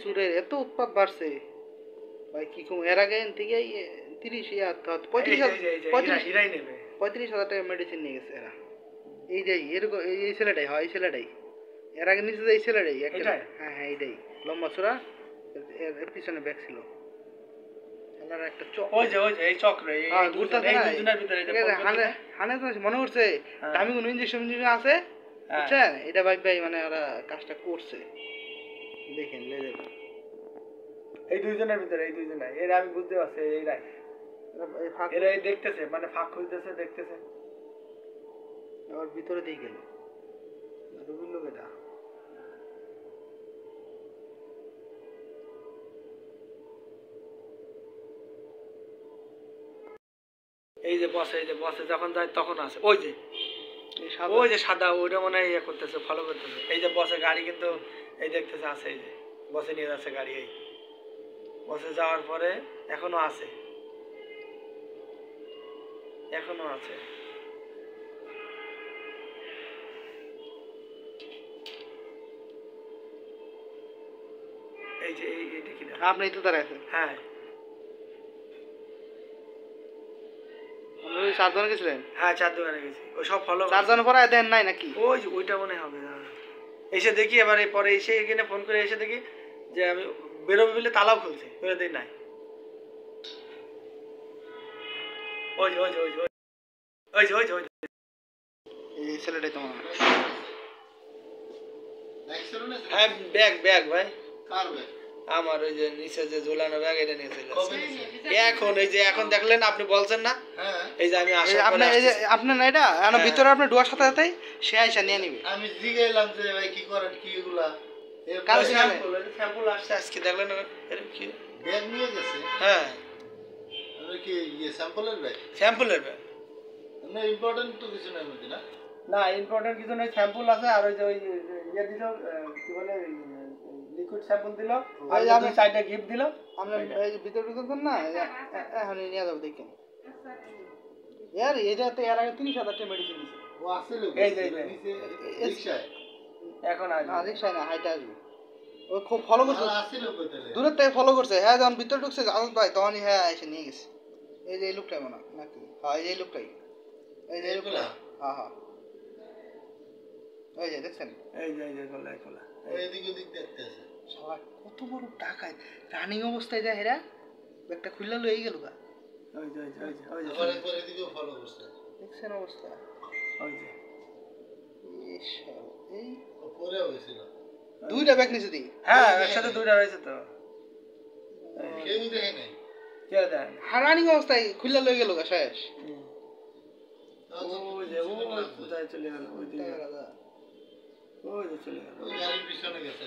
চুরের এত উৎপাত বাড়ছে ভাই কি কম এর আগে থেকে 35,000 টাকা মেডিসিন নিয়ে গেছে এরা এই যে এরকম এই ছেলেটাই হয় এই ছেলেটাই এর আগে নিচে যে এই ছেলেটাই হ্যাঁ হ্যাঁ এইটাই লম্বা চূড়া এর পিছনে ব্যাগ ছিল একটা মনে করছে দামি কোনো ইঞ্জেকশন আছে বুঝছেন এটা ভাই ভাই মানে ওরা কাজটা করছে দেখেন এই দুইজনের ভিতরে এই দুইজনে এরা আমি বুঝতে পারছি এরাই দেখতেছে মানে ফাঁক খুঁজতেছে দেখতেছে আবার ভিতরে দিয়ে গেল রবির লোক এটা এই যে বসে যখন যায় তখন আসে ওই যে সাদা ওইটা মনে হয় ইয়ে করতেছে ফলো করতেছে এই যে বসে গাড়ি কিন্তু এই দেখতেছে আছে এই যে বসে নিয়ে যাচ্ছে গাড়ি এই বসে যাওয়ার পরে এখনো আছে এই যে এইটা কি আপনি তো দাঁড়ায় আছেন হ্যাঁ আপনি 4 জন গেছিলেন হ্যাঁ 4 দোকানে গেছি ও সব ফলো 4 জন পরে দেন নাই নাকি ওইটা মনে হবে এসে দেখি এবারে পরে এসে এখানে ফোন করে এসে দেখি যে আমি বেরোবে বলে তালাও খুলছে বেরো দেই নাই ওই এই ছেলেটাই তোমার হ্যাঁ ব্যাগ ভাই কার ব্যাগ আমার ওই যে নিচে যে ঝোলানো ব্যাগ এটা নিয়ে চলে এখন দেখলেন আপনি বলছেন না এই যে আমি আপনার না এটা ভিতরে আপনি ডোয়ার সাথে সাথে সে আইসা নিয়ে নিবে আমি জিজ্ঞাসলাম যে ভাই কি করেন কি এগুলা কাল স্যাম্পল আসছে আজকে দেখলেন এরকম কি ব্যাগ নিয়ে গেছে হ্যাঁ কি স্যাম্পলের ব্যাগ না ইম্পর্টেন্ট তো কিছু নাই মধ্যে না ইম্পর্টেন্ট কিছু নাই স্যাম্পল আছে আর ওই যে ইয়ে দিল কি বলে লিকুইড স্যাম্পল দিল আর দুই সাইডে গিফট দিল আমরা এই ভিতর না এখন নিয়ে যাব দেখেন यार এটাতে এর আগে 30,000 টাকা মেডিসিন দিছে ও আছে লোক এই যে রিকশায় এখন আসবে না রিকশায় না হাইটা আসবে ও খুব ফলো করছে আছে লোক তাহলে দূরের থেকে ফলো করছে হ্যাঁ যখন ভিতর ঢুকছে আজ ভাই তখনই হ্যাঁ এসে নিয়ে গেছে এই যে এই লোকটাই মনে নাকি হ্যাঁ এই লোকটাই এই যে লোকটা হ্যাঁ ওই যে দেখছেন এই যে খোলা এইদিকে দিক দেখতে আছে শালা কত বড় টাকা রানিং অবস্থায় যায় এরা একটা খুললা লই গেল গা ওই যে আবার একবার এদিকেও ফলো করছে দেখছেন অবস্থা ওই যে এই পরে হয়েছিল দুইটা ব্যাগ নিছে দি হ্যাঁ একসাথে দুইটা রয়েছে তো কেউ দেখে নাই কে দেন রানিং অবস্থায় খুললা লই গেল গা শেষ ওই যে কোথায় চলে গেল ওই যে চলে গেল গাড়ির পিছনে গেছে